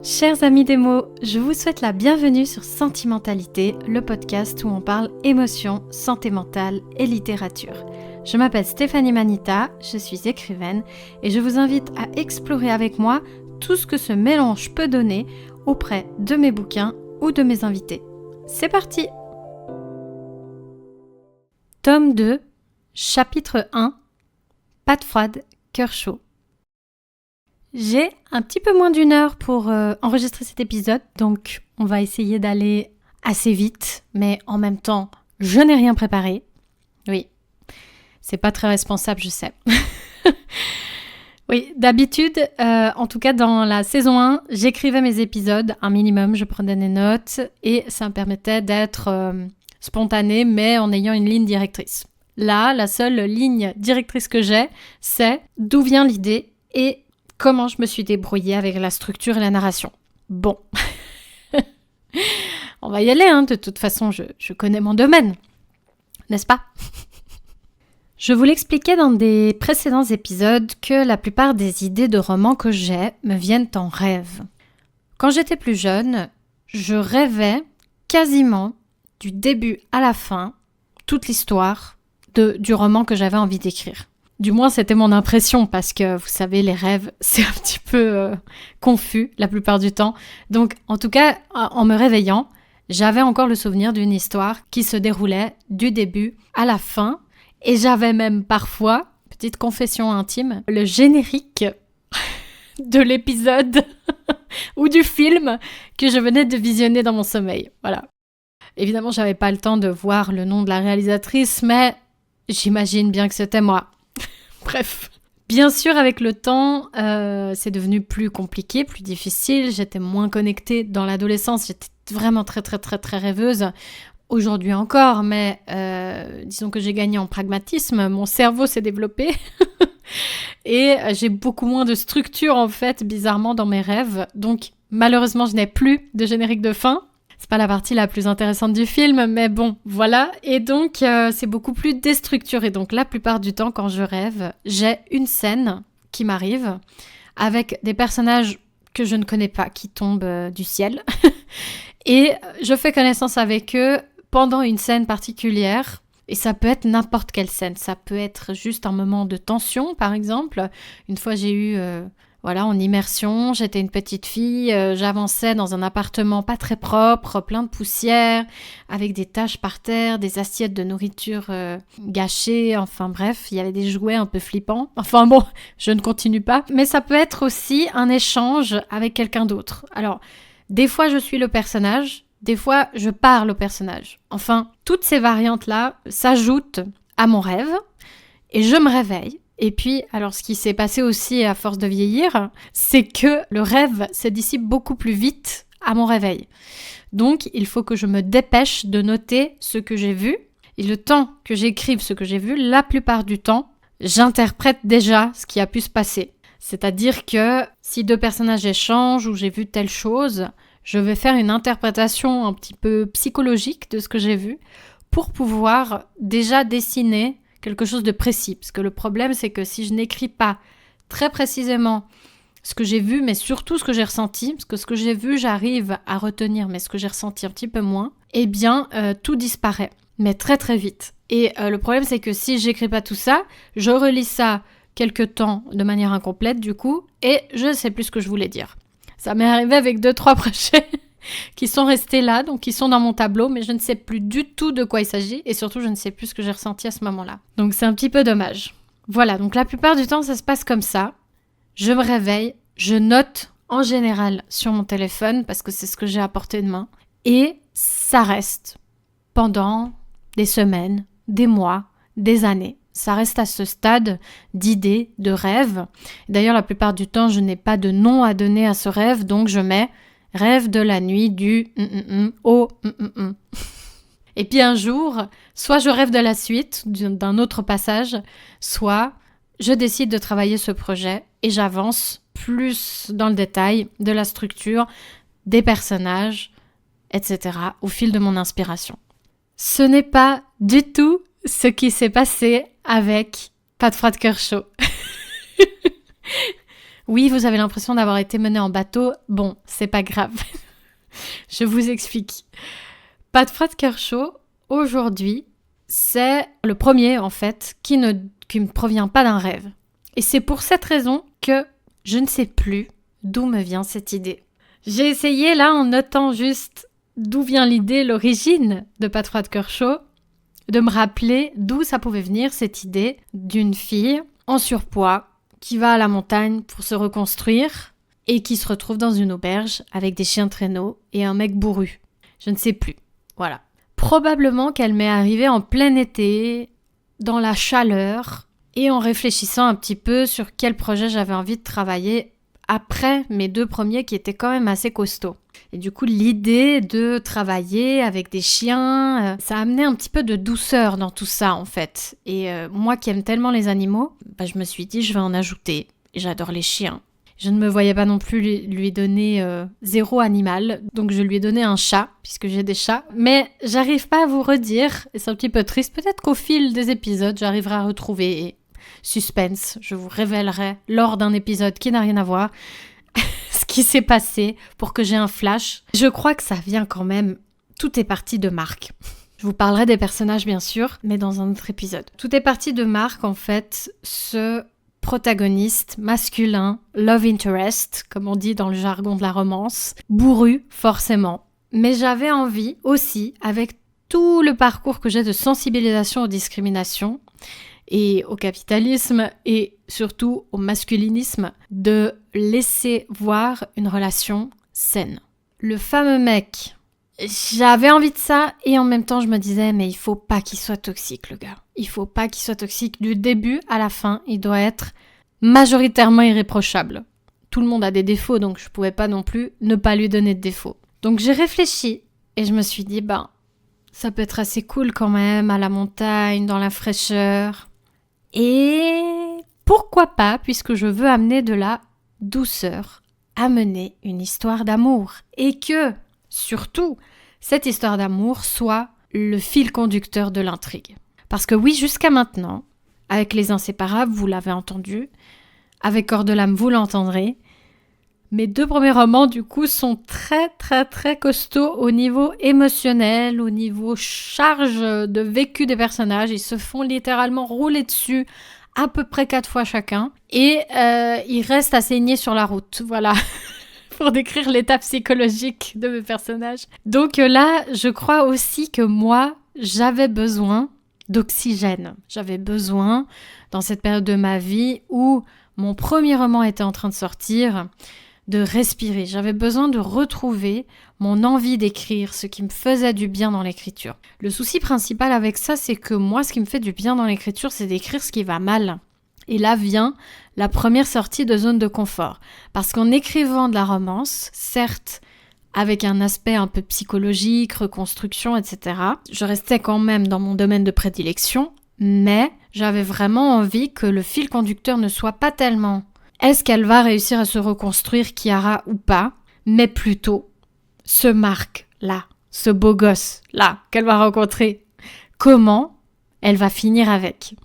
Chers amis des mots, je vous souhaite la bienvenue sur Sentimentalité, le podcast où on parle émotions, santé mentale et littérature. Je m'appelle Stéphanie Manita, je suis écrivaine et je vous invite à explorer avec moi tout ce que ce mélange peut donner auprès de mes bouquins ou de mes invités. C'est parti! Tome 2, chapitre 1, Pattes froides, cœur chaud. J'ai un petit peu moins d'une heure pour enregistrer cet épisode, donc on va essayer d'aller assez vite, mais en même temps, je n'ai rien préparé. Oui, c'est pas très responsable, je sais. Oui, d'habitude, en tout cas dans la saison 1, j'écrivais mes épisodes, un minimum, je prenais des notes, et ça me permettait d'être spontanée, mais en ayant une ligne directrice. Là, la seule ligne directrice que j'ai, c'est d'où vient l'idée et comment je me suis débrouillée avec la structure et la narration. Bon, on va y aller, de toute façon, je connais mon domaine, n'est-ce pas? Je vous l'expliquais dans des précédents épisodes que la plupart des idées de romans que j'ai me viennent en rêve. Quand j'étais plus jeune, je rêvais quasiment du début à la fin, toute l'histoire du roman que j'avais envie d'écrire. Du moins, c'était mon impression parce que, vous savez, les rêves, c'est un petit peu confus la plupart du temps. Donc, en tout cas, en me réveillant, j'avais encore le souvenir d'une histoire qui se déroulait du début à la fin. Et j'avais même parfois, petite confession intime, le générique de l'épisode ou du film que je venais de visionner dans mon sommeil. Voilà. Évidemment, j'avais pas le temps de voir le nom de la réalisatrice, mais j'imagine bien que c'était moi. Bref. Bien sûr, avec le temps, c'est devenu plus compliqué, plus difficile. J'étais moins connectée dans l'adolescence. J'étais vraiment très rêveuse. Aujourd'hui encore, mais disons que j'ai gagné en pragmatisme. Mon cerveau s'est développé. Et j'ai beaucoup moins de structure, en fait, bizarrement, dans mes rêves. Donc, malheureusement, je n'ai plus de générique de fin. C'est pas la partie la plus intéressante du film, mais bon, voilà. Et donc, c'est beaucoup plus déstructuré. Donc, la plupart du temps, quand je rêve, j'ai une scène qui m'arrive avec des personnages que je ne connais pas, qui tombent du ciel. Et je fais connaissance avec eux pendant une scène particulière. Et ça peut être n'importe quelle scène. Ça peut être juste un moment de tension, par exemple. Une fois, j'ai eu... en immersion, j'étais une petite fille, j'avançais dans un appartement pas très propre, plein de poussière, avec des taches par terre, des assiettes de nourriture gâchées, enfin bref, il y avait des jouets un peu flippants. Enfin bon, je ne continue pas. Mais ça peut être aussi un échange avec quelqu'un d'autre. Alors, des fois je suis le personnage, des fois je parle au personnage. Enfin, toutes ces variantes-là s'ajoutent à mon rêve et je me réveille. Et puis, alors ce qui s'est passé aussi à force de vieillir, c'est que le rêve se dissipe beaucoup plus vite à mon réveil. Donc, il faut que je me dépêche de noter ce que j'ai vu. Et le temps que j'écrive ce que j'ai vu, la plupart du temps, j'interprète déjà ce qui a pu se passer. C'est-à-dire que si deux personnages échangent ou j'ai vu telle chose, je vais faire une interprétation un petit peu psychologique de ce que j'ai vu pour pouvoir déjà dessiner quelque chose de précis. Parce que le problème, c'est que si je n'écris pas très précisément ce que j'ai vu, mais surtout ce que j'ai ressenti, parce que ce que j'ai vu, j'arrive à retenir, mais ce que j'ai ressenti un petit peu moins, eh bien, tout disparaît, mais très vite. Et le problème, c'est que si j'écris pas tout ça, je relis ça quelque temps de manière incomplète, du coup, et je ne sais plus ce que je voulais dire. Ça m'est arrivé avec 2-3 projets qui sont restés là, donc qui sont dans mon tableau, mais je ne sais plus du tout de quoi il s'agit, et surtout, je ne sais plus ce que j'ai ressenti à ce moment-là. Donc, c'est un petit peu dommage. Voilà, donc la plupart du temps, ça se passe comme ça. Je me réveille, je note en général sur mon téléphone, parce que c'est ce que j'ai à portée de main, et ça reste pendant des semaines, des mois, des années. Ça reste à ce stade d'idée, de rêve. D'ailleurs, la plupart du temps, je n'ai pas de nom à donner à ce rêve, donc je mets rêve de la nuit du au. Et puis un jour, soit je rêve de la suite, d'un autre passage, soit je décide de travailler ce projet et j'avance plus dans le détail de la structure, des personnages, etc. au fil de mon inspiration. Ce n'est pas du tout ce qui s'est passé avec Pattes froides, cœur chaud. Oui, vous avez l'impression d'avoir été mené en bateau. Bon, c'est pas grave. Je vous explique. Pat Fred Kershaw, aujourd'hui, c'est le premier, en fait, qui ne provient pas d'un rêve. Et c'est pour cette raison que je ne sais plus d'où me vient cette idée. J'ai essayé, là, en notant juste d'où vient l'idée, l'origine de Pat Fred Kershaw, de me rappeler d'où ça pouvait venir, cette idée d'une fille en surpoids qui va à la montagne pour se reconstruire et qui se retrouve dans une auberge avec des chiens de traîneau et un mec bourru. Je ne sais plus. Voilà. Probablement qu'elle m'est arrivée en plein été, dans la chaleur, et en réfléchissant un petit peu sur quel projet j'avais envie de travailler après mes 2 premiers qui étaient quand même assez costauds. Et du coup, l'idée de travailler avec des chiens, ça a amené un petit peu de douceur dans tout ça, en fait. Et moi qui aime tellement les animaux, je me suis dit, je vais en ajouter. Et j'adore les chiens. Je ne me voyais pas non plus lui donner 0 animal, donc je lui ai donné un chat, puisque j'ai des chats. Mais j'arrive pas à vous redire, et c'est un petit peu triste, peut-être qu'au fil des épisodes, j'arriverai à retrouver. Et suspense, je vous révélerai lors d'un épisode qui n'a rien à voir ce qui s'est passé pour que j'ai un flash. Je crois que ça vient quand même, tout est parti de Marc. Je vous parlerai des personnages bien sûr, mais dans un autre épisode. Tout est parti de Marc, en fait, ce protagoniste masculin, love interest, comme on dit dans le jargon de la romance, bourru forcément. Mais j'avais envie aussi, avec tout le parcours que j'ai de sensibilisation aux discriminations et au capitalisme et surtout au masculinisme, de laisser voir une relation saine. Le fameux mec, j'avais envie de ça et en même temps je me disais mais il faut pas qu'il soit toxique le gars. Il faut pas qu'il soit toxique du début à la fin, il doit être majoritairement irréprochable. Tout le monde a des défauts donc je pouvais pas non plus ne pas lui donner de défauts. Donc j'ai réfléchi et je me suis dit ça peut être assez cool quand même à la montagne, dans la fraîcheur. Et pourquoi pas, puisque je veux amener de la douceur, amener une histoire d'amour. Et que, surtout, cette histoire d'amour soit le fil conducteur de l'intrigue. Parce que oui, jusqu'à maintenant, avec Les Inséparables, vous l'avez entendu, avec Cœur de l'âme, vous l'entendrez, mes 2 premiers romans, du coup, sont très, très, très costauds au niveau émotionnel, au niveau charge de vécu des personnages. Ils se font littéralement rouler dessus à peu près 4 fois chacun. Et ils restent à saigner sur la route, voilà, pour décrire l'état psychologique de mes personnages. Donc là, je crois aussi que moi, j'avais besoin d'oxygène. J'avais besoin, dans cette période de ma vie où mon premier roman était en train de sortir, de respirer. J'avais besoin de retrouver mon envie d'écrire, ce qui me faisait du bien dans l'écriture. Le souci principal avec ça, c'est que moi, ce qui me fait du bien dans l'écriture, c'est d'écrire ce qui va mal. Et là vient la première sortie de zone de confort. Parce qu'en écrivant de la romance, certes, avec un aspect un peu psychologique, reconstruction, etc., je restais quand même dans mon domaine de prédilection, mais j'avais vraiment envie que le fil conducteur ne soit pas tellement est-ce qu'elle va réussir à se reconstruire, Chiara, ou pas, mais plutôt ce Marc-là, ce beau gosse-là qu'elle va rencontrer. Comment elle va finir avec ?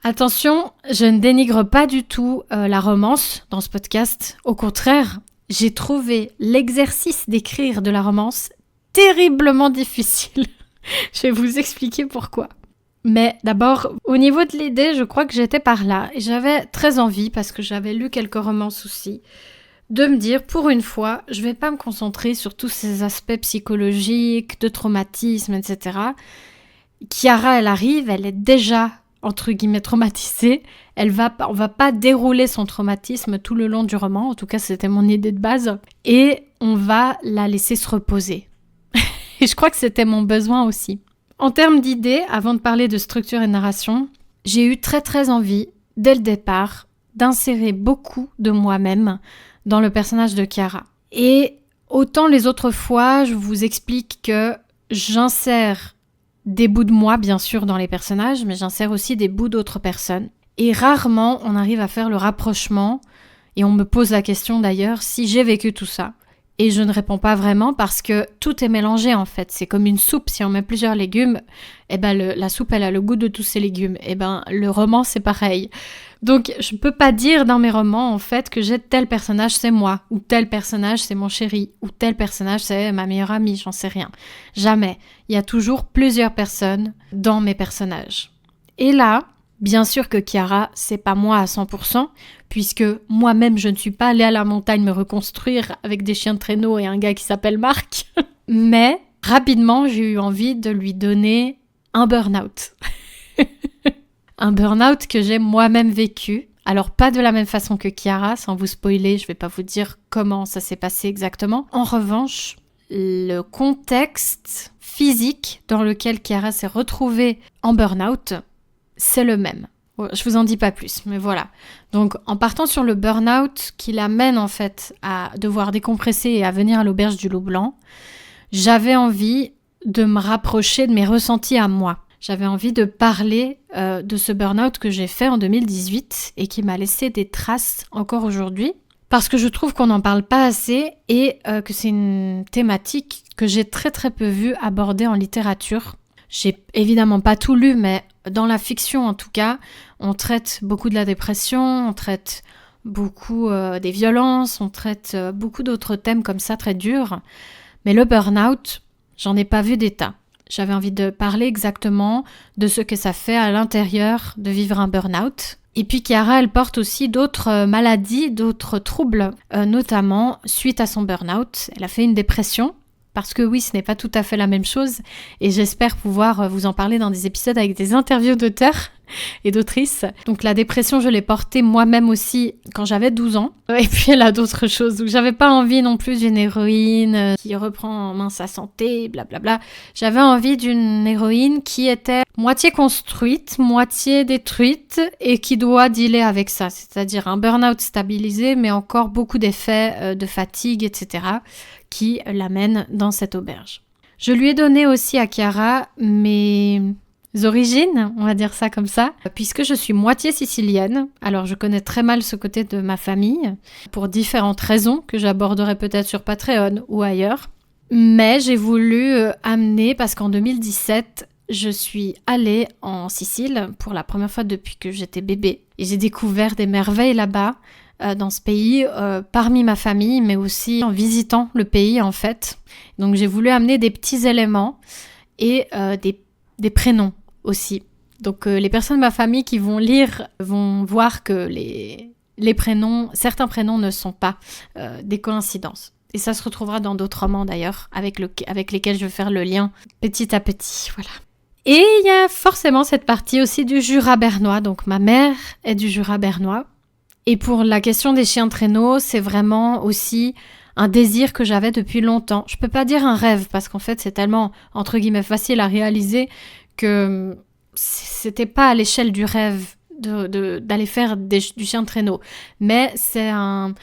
Attention, je ne dénigre pas du tout la romance dans ce podcast. Au contraire, j'ai trouvé l'exercice d'écrire de la romance terriblement difficile. Je vais vous expliquer pourquoi. Mais d'abord, au niveau de l'idée, je crois que j'étais par là. Et j'avais très envie, parce que j'avais lu quelques romances aussi, de me dire, pour une fois, je vais pas me concentrer sur tous ces aspects psychologiques, de traumatisme, etc. Chiara, elle arrive, elle est déjà, entre guillemets, traumatisée. On va pas dérouler son traumatisme tout le long du roman. En tout cas, c'était mon idée de base. Et on va la laisser se reposer. Et je crois que c'était mon besoin aussi. En termes d'idées, avant de parler de structure et de narration, j'ai eu très très envie, dès le départ, d'insérer beaucoup de moi-même dans le personnage de Chiara. Et autant les autres fois, je vous explique que j'insère des bouts de moi, bien sûr, dans les personnages, mais j'insère aussi des bouts d'autres personnes. Et rarement, on arrive à faire le rapprochement, et on me pose la question d'ailleurs, si j'ai vécu tout ça. Et je ne réponds pas vraiment parce que tout est mélangé en fait. C'est comme une soupe, si on met plusieurs légumes, la soupe elle a le goût de tous ces légumes. Le roman c'est pareil. Donc, je peux pas dire dans mes romans, en fait, que j'ai tel personnage, c'est moi, ou tel personnage, c'est mon chéri, ou tel personnage, c'est ma meilleure amie, j'en sais rien. Jamais. Il y a toujours plusieurs personnes dans mes personnages. Et là, bien sûr que Chiara, c'est pas moi à 100%, puisque moi-même, je ne suis pas allée à la montagne me reconstruire avec des chiens de traîneau et un gars qui s'appelle Marc. Mais, rapidement, j'ai eu envie de lui donner un burn-out. Un burn-out que j'ai moi-même vécu. Alors, pas de la même façon que Chiara, sans vous spoiler, je vais pas vous dire comment ça s'est passé exactement. En revanche, le contexte physique dans lequel Chiara s'est retrouvée en burn-out, c'est le même. Je vous en dis pas plus, mais voilà. Donc, en partant sur le burn-out qui l'amène en fait à devoir décompresser et à venir à l'auberge du Loup Blanc, j'avais envie de me rapprocher de mes ressentis à moi. J'avais envie de parler de ce burn-out que j'ai fait en 2018 et qui m'a laissé des traces encore aujourd'hui. Parce que je trouve qu'on n'en parle pas assez et que c'est une thématique que j'ai très très peu vue abordée en littérature. J'ai évidemment pas tout lu, mais dans la fiction en tout cas, on traite beaucoup de la dépression, on traite beaucoup des violences, on traite beaucoup d'autres thèmes comme ça très durs. Mais le burn-out, j'en ai pas vu d'état. J'avais envie de parler exactement de ce que ça fait à l'intérieur de vivre un burn-out. Et puis Chiara, elle porte aussi d'autres maladies, d'autres troubles, notamment suite à son burn-out. Elle a fait une dépression, parce que oui, ce n'est pas tout à fait la même chose. Et j'espère pouvoir vous en parler dans des épisodes avec des interviews d'auteurs et d'autrices. Donc la dépression, je l'ai portée moi-même aussi quand j'avais 12 ans. Et puis elle a d'autres choses. Donc j'avais pas envie non plus d'une héroïne qui reprend en main sa santé, blablabla. J'avais envie d'une héroïne qui était moitié construite, moitié détruite et qui doit dealer avec ça. C'est-à-dire un burn-out stabilisé, mais encore beaucoup d'effets de fatigue, etc. qui l'amènent dans cette auberge. Je lui ai donné aussi à Chiara mes origines, on va dire ça comme ça, puisque je suis moitié sicilienne. Alors je connais très mal ce côté de ma famille, pour différentes raisons que j'aborderai peut-être sur Patreon ou ailleurs. Mais j'ai voulu amener, parce qu'en 2017, je suis allée en Sicile pour la première fois depuis que j'étais bébé. Et j'ai découvert des merveilles là-bas, dans ce pays, parmi ma famille, mais aussi en visitant le pays en fait. Donc j'ai voulu amener des petits éléments et des prénoms aussi. Donc les personnes de ma famille qui vont lire vont voir que les prénoms, certains prénoms ne sont pas des coïncidences. Et ça se retrouvera dans d'autres romans d'ailleurs, avec lesquels je vais faire le lien petit à petit, voilà. Et il y a forcément cette partie aussi du Jura bernois. Donc ma mère est du Jura bernois. Et pour la question des chiens de traîneau, c'est vraiment aussi un désir que j'avais depuis longtemps. Je peux pas dire un rêve, parce qu'en fait, c'est tellement, entre guillemets, facile à réaliser que c'était pas à l'échelle du rêve d'aller faire du chien de traîneau. Mais c'est un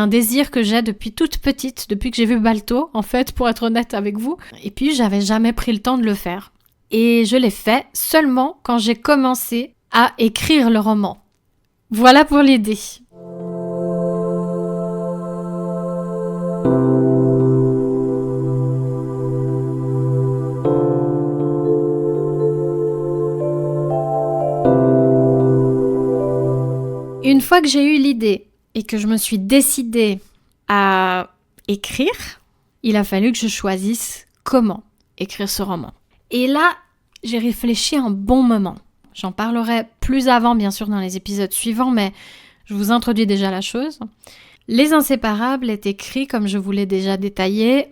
désir que j'ai depuis toute petite, depuis que j'ai vu Balto, en fait, pour être honnête avec vous. Et puis, j'avais jamais pris le temps de le faire. Et je l'ai fait seulement quand j'ai commencé à écrire le roman. Voilà pour l'idée. Une fois que j'ai eu l'idée et que je me suis décidée à écrire, il a fallu que je choisisse comment écrire ce roman. Et là, j'ai réfléchi un bon moment. J'en parlerai plus avant, bien sûr, dans les épisodes suivants, mais je vous introduis déjà la chose. Les Inséparables est écrit, comme je vous l'ai déjà détaillé,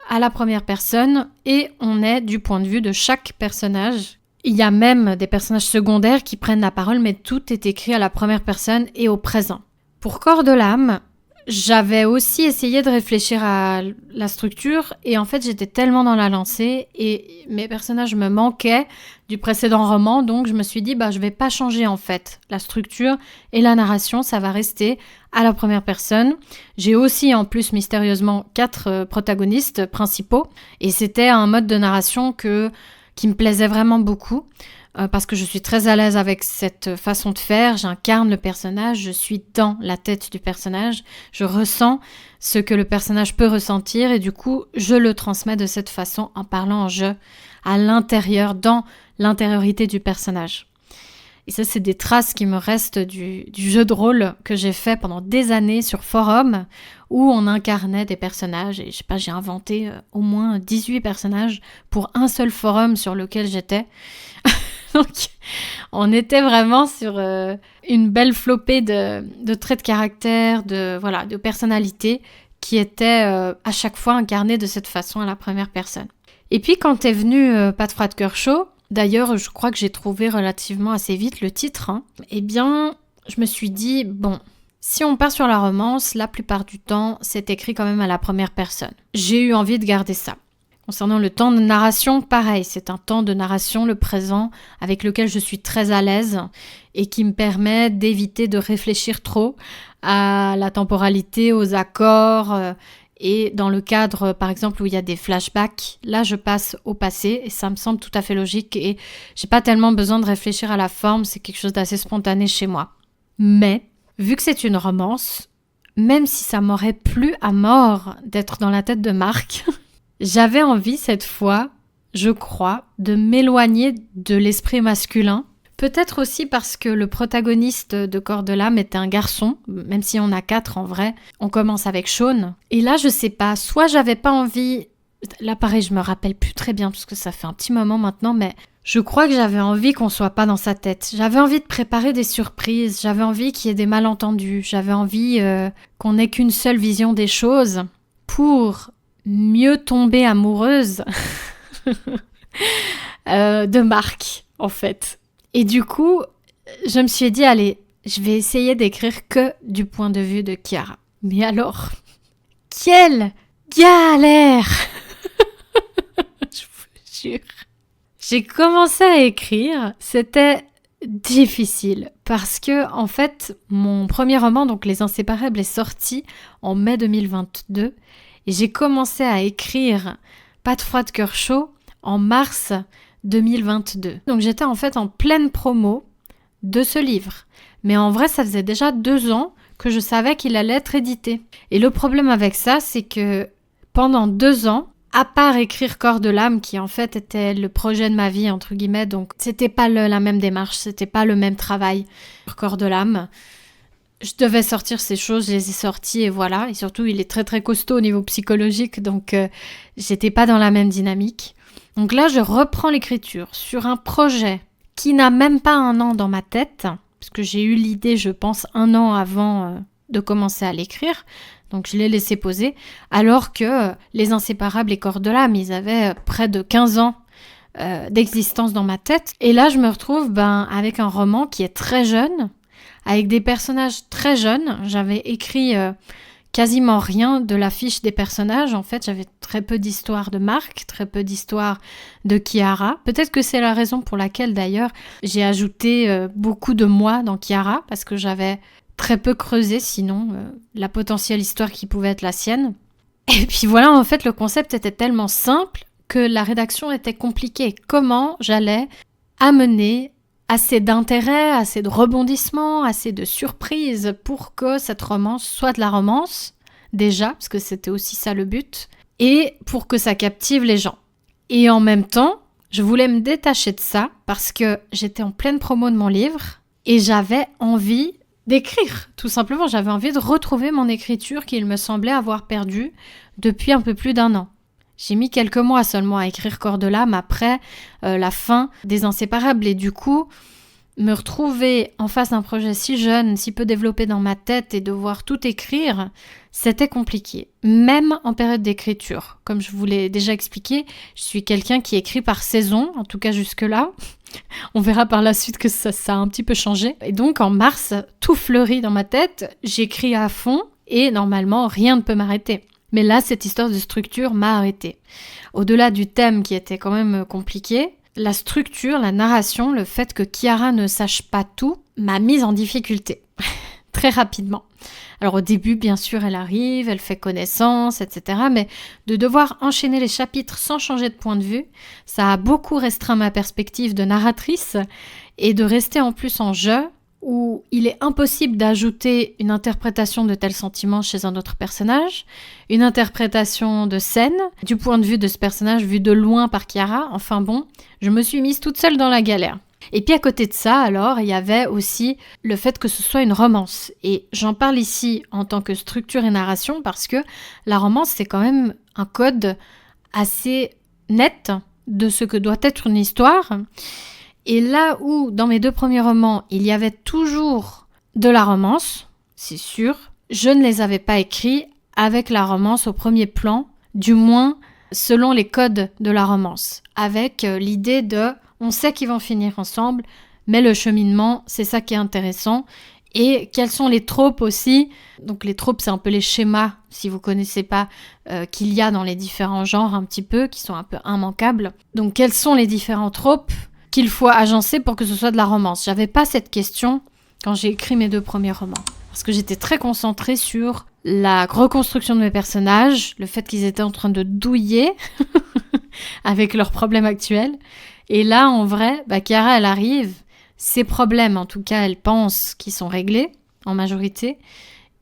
à la première personne, et on est du point de vue de chaque personnage. Il y a même des personnages secondaires qui prennent la parole, mais tout est écrit à la première personne et au présent. Pour Corps de l'âme, j'avais aussi essayé de réfléchir à la structure et en fait j'étais tellement dans la lancée et mes personnages me manquaient du précédent roman, donc je me suis dit je vais pas changer en fait la structure et la narration, ça va rester à la première personne. J'ai aussi en plus mystérieusement 4 protagonistes principaux et c'était un mode de narration qui me plaisait vraiment beaucoup. Parce que je suis très à l'aise avec cette façon de faire, j'incarne le personnage, je suis dans la tête du personnage, je ressens ce que le personnage peut ressentir et du coup, je le transmets de cette façon en parlant en jeu, à l'intérieur, dans l'intériorité du personnage. Et ça, c'est des traces qui me restent du jeu de rôle que j'ai fait pendant des années sur forum où on incarnait des personnages. Et je sais pas, j'ai inventé au moins 18 personnages pour un seul forum sur lequel j'étais. Donc, on était vraiment sur une belle flopée de traits de caractère, de personnalité qui étaient à chaque fois incarnés de cette façon à la première personne. Et puis, quand est venu Pas de froid de cœur chaud, d'ailleurs, je crois que j'ai trouvé relativement assez vite le titre, eh bien, je me suis dit, bon, si on part sur la romance, la plupart du temps, c'est écrit quand même à la première personne. J'ai eu envie de garder ça. Concernant le temps de narration, pareil, c'est un temps de narration, le présent, avec lequel je suis très à l'aise et qui me permet d'éviter de réfléchir trop à la temporalité, aux accords. Et dans le cadre, par exemple, où il y a des flashbacks, là, je passe au passé et ça me semble tout à fait logique et j'ai pas tellement besoin de réfléchir à la forme, c'est quelque chose d'assez spontané chez moi. Mais, vu que c'est une romance, même si ça m'aurait plu à mort d'être dans la tête de Marc, j'avais envie cette fois, je crois, de m'éloigner de l'esprit masculin. Peut-être aussi parce que le protagoniste de Corps de l'âme était un garçon, même si on a 4 en vrai. On commence avec Sean. Et là, je sais pas, soit j'avais pas envie... Là, pareil, je me rappelle plus très bien parce que ça fait un petit moment maintenant, mais je crois que j'avais envie qu'on soit pas dans sa tête. J'avais envie de préparer des surprises, j'avais envie qu'il y ait des malentendus, j'avais envie qu'on n'ait qu'une seule vision des choses pour mieux tomber amoureuse de Marc, en fait. Et du coup, je me suis dit, allez, je vais essayer d'écrire que du point de vue de Chiara. Mais alors, quelle galère! Je vous jure. J'ai commencé à écrire, c'était difficile parce que, en fait, mon premier roman, donc Les Inséparables, est sorti en mai 2022 et j'ai commencé à écrire Pas de froid de cœur chaud en mars 2022. Donc j'étais en fait en pleine promo de ce livre. Mais en vrai, ça faisait déjà 2 ans que je savais qu'il allait être édité. Et le problème avec ça, c'est que pendant 2 ans, à part écrire Corps de l'âme, qui en fait était le projet de ma vie, entre guillemets, donc c'était pas la même démarche, c'était pas le même travail. Corps de l'âme, je devais sortir ces choses, je les ai sorties et voilà. Et surtout, il est très très costaud au niveau psychologique, donc j'étais pas dans la même dynamique. Donc là, je reprends l'écriture sur un projet qui n'a même pas 1 an dans ma tête, parce que j'ai eu l'idée, je pense, 1 an avant de commencer à l'écrire. Donc je l'ai laissé poser, alors que Les Inséparables et Corps de l'âme, ils avaient près de 15 ans d'existence dans ma tête. Et là, je me retrouve avec un roman qui est très jeune, avec des personnages très jeunes. J'avais écrit... quasiment rien de la fiche des personnages. En fait, j'avais très peu d'histoire de Marc, très peu d'histoire de Chiara. Peut-être que c'est la raison pour laquelle, d'ailleurs, j'ai ajouté beaucoup de moi dans Chiara, parce que j'avais très peu creusé, sinon, la potentielle histoire qui pouvait être la sienne. Et puis voilà, en fait, le concept était tellement simple que la rédaction était compliquée. Comment j'allais amener assez d'intérêt, assez de rebondissements, assez de surprises pour que cette romance soit de la romance, déjà, parce que c'était aussi ça le but, et pour que ça captive les gens. Et en même temps, je voulais me détacher de ça parce que j'étais en pleine promo de mon livre et j'avais envie d'écrire, tout simplement. J'avais envie de retrouver mon écriture qu'il me semblait avoir perdue depuis un peu plus d'1 an. J'ai mis quelques mois seulement à écrire Corps de l'âme après la fin des Inséparables et du coup, me retrouver en face d'un projet si jeune, si peu développé dans ma tête et devoir tout écrire, c'était compliqué. Même en période d'écriture. Comme je vous l'ai déjà expliqué, je suis quelqu'un qui écrit par saison, en tout cas jusque-là. On verra par la suite que ça a un petit peu changé. Et donc en mars, tout fleurit dans ma tête, j'écris à fond et normalement rien ne peut m'arrêter. Mais là, cette histoire de structure m'a arrêtée. Au-delà du thème qui était quand même compliqué, la structure, la narration, le fait que Chiara ne sache pas tout, m'a mise en difficulté. Très rapidement. Alors au début, bien sûr, elle arrive, elle fait connaissance, etc. Mais de devoir enchaîner les chapitres sans changer de point de vue, ça a beaucoup restreint ma perspective de narratrice et de rester en plus en jeu, où il est impossible d'ajouter une interprétation de tel sentiment chez un autre personnage, une interprétation de scène, du point de vue de ce personnage vu de loin par Chiara. Enfin bon, je me suis mise toute seule dans la galère. Et puis à côté de ça, alors, il y avait aussi le fait que ce soit une romance. Et j'en parle ici en tant que structure et narration parce que la romance, c'est quand même un code assez net de ce que doit être une histoire. Et là où, dans mes 2 premiers romans, il y avait toujours de la romance, c'est sûr, je ne les avais pas écrits avec la romance au premier plan, du moins selon les codes de la romance, avec l'idée de on sait qu'ils vont finir ensemble, mais le cheminement, c'est ça qui est intéressant. Et quels sont les tropes aussi? Donc les tropes, c'est un peu les schémas, si vous connaissez pas, qu'il y a dans les différents genres un petit peu, qui sont un peu immanquables. Donc quels sont les différents tropes qu'il faut agencer pour que ce soit de la romance? J'avais pas cette question quand j'ai écrit mes 2 premiers romans. Parce que j'étais très concentrée sur la reconstruction de mes personnages, le fait qu'ils étaient en train de douiller avec leurs problèmes actuels. Et là, en vrai, Chiara, elle arrive, ses problèmes, en tout cas, elle pense qu'ils sont réglés, en majorité.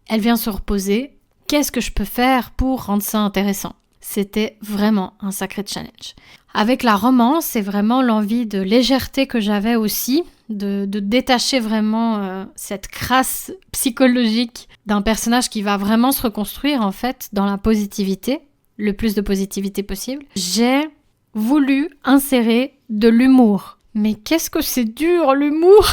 Elle vient se reposer. Qu'est-ce que je peux faire pour rendre ça intéressant? C'était vraiment un sacré challenge. Avec la romance, c'est vraiment l'envie de légèreté que j'avais aussi, de détacher vraiment cette crasse psychologique d'un personnage qui va vraiment se reconstruire en fait dans la positivité, le plus de positivité possible. J'ai voulu insérer de l'humour. Mais qu'est-ce que c'est dur l'humour!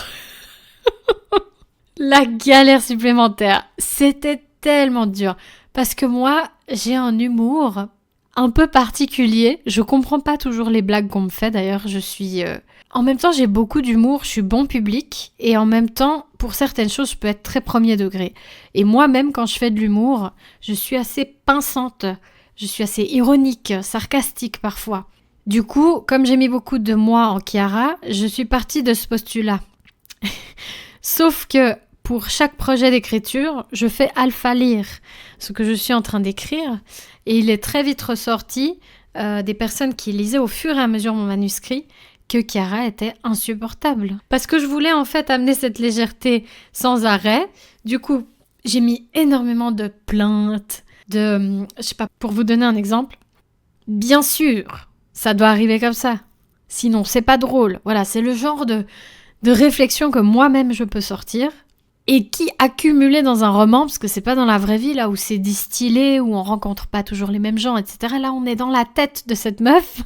La galère supplémentaire, c'était tellement dur. Parce que moi, j'ai un humour un peu particulier. Je comprends pas toujours les blagues qu'on me fait. D'ailleurs, je suis... En même temps, j'ai beaucoup d'humour, je suis bon public. Et en même temps, pour certaines choses, je peux être très premier degré. Et moi-même, quand je fais de l'humour, je suis assez pinçante. Je suis assez ironique, sarcastique parfois. Du coup, comme j'ai mis beaucoup de moi en Chiara, je suis partie de ce postulat. Sauf que pour chaque projet d'écriture, je fais alpha lire ce que je suis en train d'écrire. Et il est très vite ressorti des personnes qui lisaient au fur et à mesure mon manuscrit que Chiara était insupportable. Parce que je voulais en fait amener cette légèreté sans arrêt. Du coup, j'ai mis énormément de plaintes, je sais pas, pour vous donner un exemple. Bien sûr, ça doit arriver comme ça. Sinon, c'est pas drôle. Voilà, c'est le genre de réflexion que moi-même je peux sortir et qui accumulée dans un roman, parce que c'est pas dans la vraie vie là où c'est distillé, où on rencontre pas toujours les mêmes gens, etc. Là, on est dans la tête de cette meuf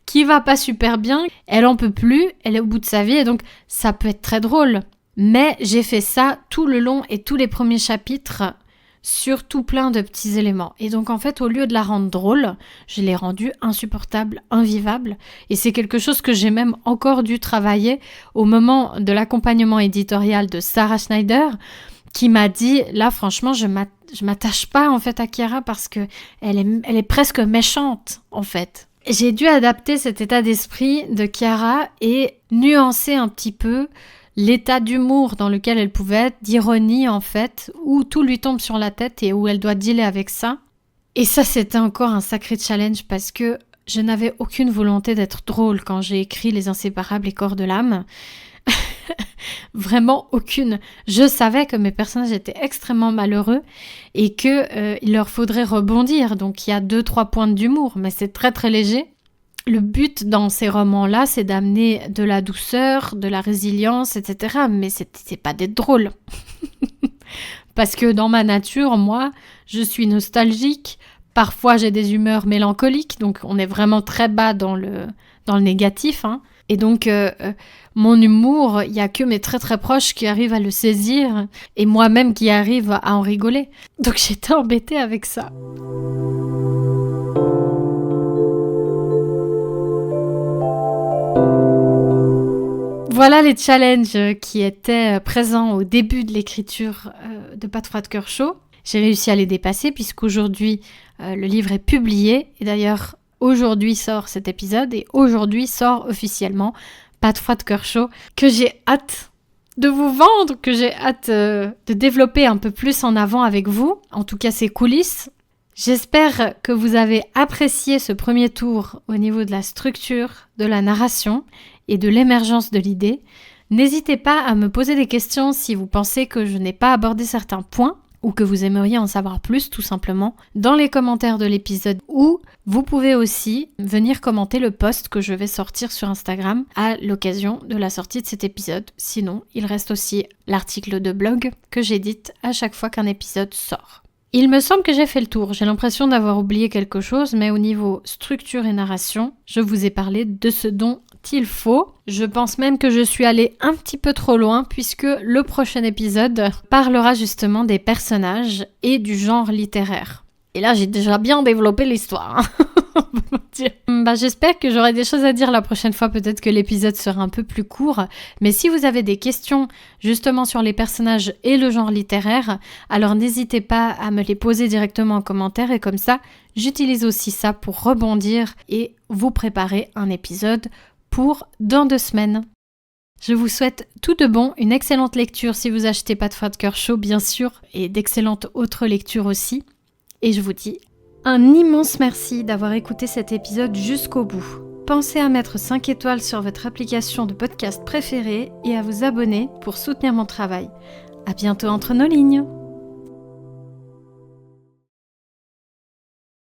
qui va pas super bien. Elle en peut plus, elle est au bout de sa vie et donc ça peut être très drôle. Mais j'ai fait ça tout le long et tous les premiers chapitres sur tout plein de petits éléments. Et donc en fait, au lieu de la rendre drôle, je l'ai rendue insupportable, invivable. Et c'est quelque chose que j'ai même encore dû travailler au moment de l'accompagnement éditorial de Sarah Schneider, qui m'a dit, là franchement, je m'attache pas en fait à Chiara parce que elle est presque méchante en fait. J'ai dû adapter cet état d'esprit de Chiara et nuancer un petit peu l'état d'humour dans lequel elle pouvait être, d'ironie en fait, où tout lui tombe sur la tête et où elle doit dealer avec ça. Et ça, c'était encore un sacré challenge parce que je n'avais aucune volonté d'être drôle quand j'ai écrit Les Inséparables et Corps de l'âme. Vraiment aucune. Je savais que mes personnages étaient extrêmement malheureux et qu'il leur faudrait rebondir. Donc il y a 2-3 points d'humour, mais c'est très très léger. Le but dans ces romans-là, c'est d'amener de la douceur, de la résilience, etc. Mais c'est pas d'être drôle. Parce que dans ma nature, moi, je suis nostalgique. Parfois, j'ai des humeurs mélancoliques. Donc, on est vraiment très bas dans le négatif. Hein. Et donc, mon humour, il n'y a que mes très très proches qui arrivent à le saisir. Et moi-même qui arrive à en rigoler. Donc, j'étais embêtée avec ça. Voilà les challenges qui étaient présents au début de l'écriture de Pas de froid de cœur chaud. J'ai réussi à les dépasser puisqu'aujourd'hui, le livre est publié. Et d'ailleurs, aujourd'hui sort cet épisode et aujourd'hui sort officiellement Pas de froid de cœur chaud que j'ai hâte de vous vendre, que j'ai hâte de développer un peu plus en avant avec vous. En tout cas, ses coulisses. J'espère que vous avez apprécié ce premier tour au niveau de la structure, de la narration et de l'émergence de l'idée. N'hésitez pas à me poser des questions si vous pensez que je n'ai pas abordé certains points. ou que vous aimeriez en savoir plus tout simplement dans les commentaires de l'épisode, ou vous pouvez aussi venir commenter le post que je vais sortir sur Instagram à l'occasion de la sortie de cet épisode. Sinon, il reste aussi l'article de blog que j'édite à chaque fois qu'un épisode sort. Il me semble que j'ai fait le tour, j'ai l'impression d'avoir oublié quelque chose, mais au niveau structure et narration, je vous ai parlé de ce dont il faut. Je pense même que je suis allée un petit peu trop loin puisque le prochain épisode parlera justement des personnages et du genre littéraire. Et là, j'ai déjà bien développé l'histoire. J'espère que j'aurai des choses à dire la prochaine fois. Peut-être que l'épisode sera un peu plus court. Mais si vous avez des questions justement sur les personnages et le genre littéraire, alors n'hésitez pas à me les poser directement en commentaire. Et comme ça, j'utilise aussi ça pour rebondir et vous préparer un épisode pour dans 2 semaines. Je vous souhaite tout de bon, une excellente lecture si vous achetez Pas de Froid de Cœur Chaud bien sûr, et d'excellentes autres lectures aussi. Et je vous dis un immense merci d'avoir écouté cet épisode jusqu'au bout. Pensez à mettre 5 étoiles sur votre application de podcast préférée et à vous abonner pour soutenir mon travail. À bientôt entre nos lignes.